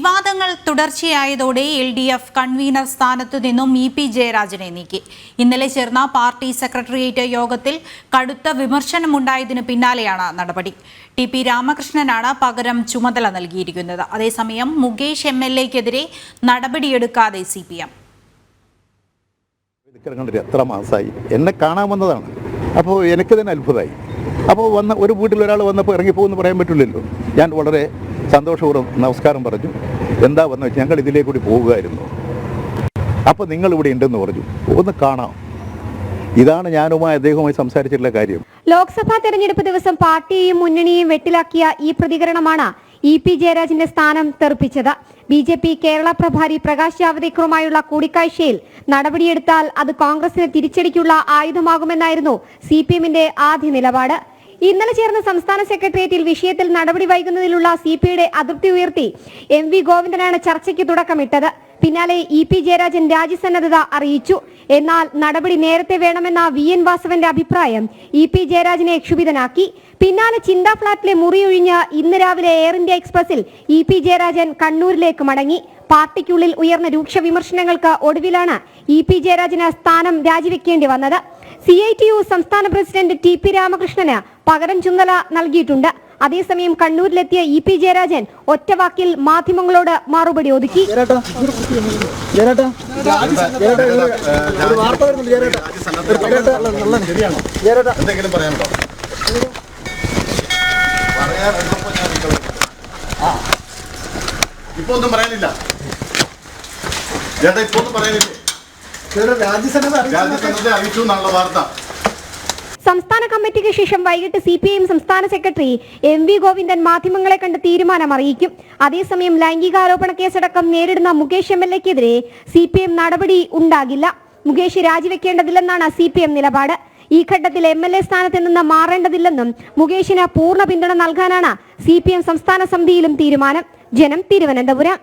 വിവാദങ്ങൾ തുടർച്ചയായതോടെ LDF convener സ്ഥാനത്തു നിന്നും EP ജയരാജനെ നീക്കി. ഇന്നലെ ചേർന്ന പാർട്ടി സെക്രട്ടേറിയറ്റ് യോഗത്തിൽ കടുത്ത വിമർശനമുണ്ടായതിനു പിന്നാലെയാണ് നടപടി. TP രാമകൃഷ്ണനാണ് പകരം ചുമതല നൽകിയിരിക്കുന്നത്. അതേസമയം മുകേഷ് MLA-ക്കെതിരെ നടപടിയെടുക്കാതെ CPM. എത്ര മാസമായി എന്നെ കാണാൻ വന്നതാണ്. അപ്പോൾ എനിക്ക് തന്നെ അത്ഭുതമായി. അപ്പോൾ ഒരു വീട്ടിൽ ഒരാൾ വന്നപ്പോൾ ഇറങ്ങിപ്പോകുമെന്ന് പറയാൻ പറ്റില്ലല്ലോ. ഞാൻ വളരെ സന്തോഷപൂർവ്വം നമസ്കാരം പറഞ്ഞു. എന്താ വന്നു വെച്ചാൽ ഞങ്ങൾ ഇതിലേക്ക് കൂടി പോവുകയായിരുന്നു. അപ്പോൾ നിങ്ങൾ ഇവിടെ ഉണ്ടെന്ന് പറഞ്ഞു, ഒന്ന് കാണാം. ഇതാണ് ഞാനുമായി അദ്ദേഹവുമായി സംസാരിച്ചിട്ടുള്ള കാര്യം. ലോക്സഭാ തെരഞ്ഞെടുപ്പ് ദിവസം പാർട്ടിയെയും മുന്നണിയെയും വെട്ടിലാക്കിയ ഈ പ്രതികരണമാണ് EP ജയരാജന്റെ സ്ഥാനം തെറിപ്പിച്ചത്. BJP കേരള പ്രഭാരി പ്രകാശ് ജാവദേക്കറുമായുള്ള കൂടിക്കാഴ്ചയിൽ നടപടിയെടുത്താൽ അത് കോൺഗ്രസിന് തിരിച്ചടിക്കുള്ള ആയുധമാകുമെന്നായിരുന്നു CPM-ന്റെ ആദ്യ നിലപാട്. ഇന്നലെ ചേർന്ന സംസ്ഥാന സെക്രട്ടേറിയറ്റിൽ വിഷയത്തിൽ നടപടി വൈകുന്നതിലുള്ള CPയുടെ അതൃപ്തി ഉയർത്തി MV ഗോവിന്ദനാണ് ചർച്ചയ്ക്ക് തുടക്കമിട്ടത്. പിന്നാലെ EP ജയരാജൻ രാജിസന്നദ്ധത അറിയിച്ചു. എന്നാൽ നടപടി നേരത്തെ വേണമെന്ന VN വാസവന്റെ അഭിപ്രായം EP ജയരാജനെ ക്ഷുഭിതനാക്കി. പിന്നാലെ ചിന്ത ഫ്ളാറ്റിലെ മുറിയൊഴിഞ്ഞ് ഇന്ന് രാവിലെ എയർ ഇന്ത്യ എക്സ്പ്രസിൽ EP ജയരാജൻ കണ്ണൂരിലേക്ക് മടങ്ങി. പാർട്ടിക്കുള്ളിൽ ഉയർന്ന രൂക്ഷ വിമർശനങ്ങൾക്ക് ഒടുവിലാണ് EP ജയരാജന് സ്ഥാനം രാജിവെക്കേണ്ടി വന്നത്. CITU സംസ്ഥാന പ്രസിഡന്റ് TP രാമകൃഷ്ണന് പകരം ചുമതല നൽകിയിട്ടുണ്ട്. അതേസമയം കണ്ണൂരിലെത്തിയ EP ജയരാജൻ ഒറ്റവാക്കിൽ മാധ്യമങ്ങളോട് മറുപടി ഒതുക്കി. ഇപ്പൊ ഒന്നും പറയാനില്ല. സംസ്ഥാന കമ്മിറ്റിക്ക് ശേഷം വൈകിട്ട് CPM സംസ്ഥാന സെക്രട്ടറി MV ഗോവിന്ദൻ മാധ്യമങ്ങളെ കണ്ട് തീരുമാനം അറിയിക്കും. അതേസമയം ലൈംഗികാരോപണ കേസടക്കം നേരിടുന്ന മുകേഷ് MLA-ക്കെതിരെ CPM നടപടി ഉണ്ടാകില്ല. മുകേഷ് രാജിവെക്കേണ്ടതില്ലെന്നാണ് CPM നിലപാട്. ഈ ഘട്ടത്തിൽ MLA സ്ഥാനത്ത് നിന്ന് മാറേണ്ടതില്ലെന്നും മുകേഷിന് പൂർണ്ണ പിന്തുണ നൽകാനാണ് CPM സംസ്ഥാന സമിതിയിലും തീരുമാനം. ജനം, തിരുവനന്തപുരം.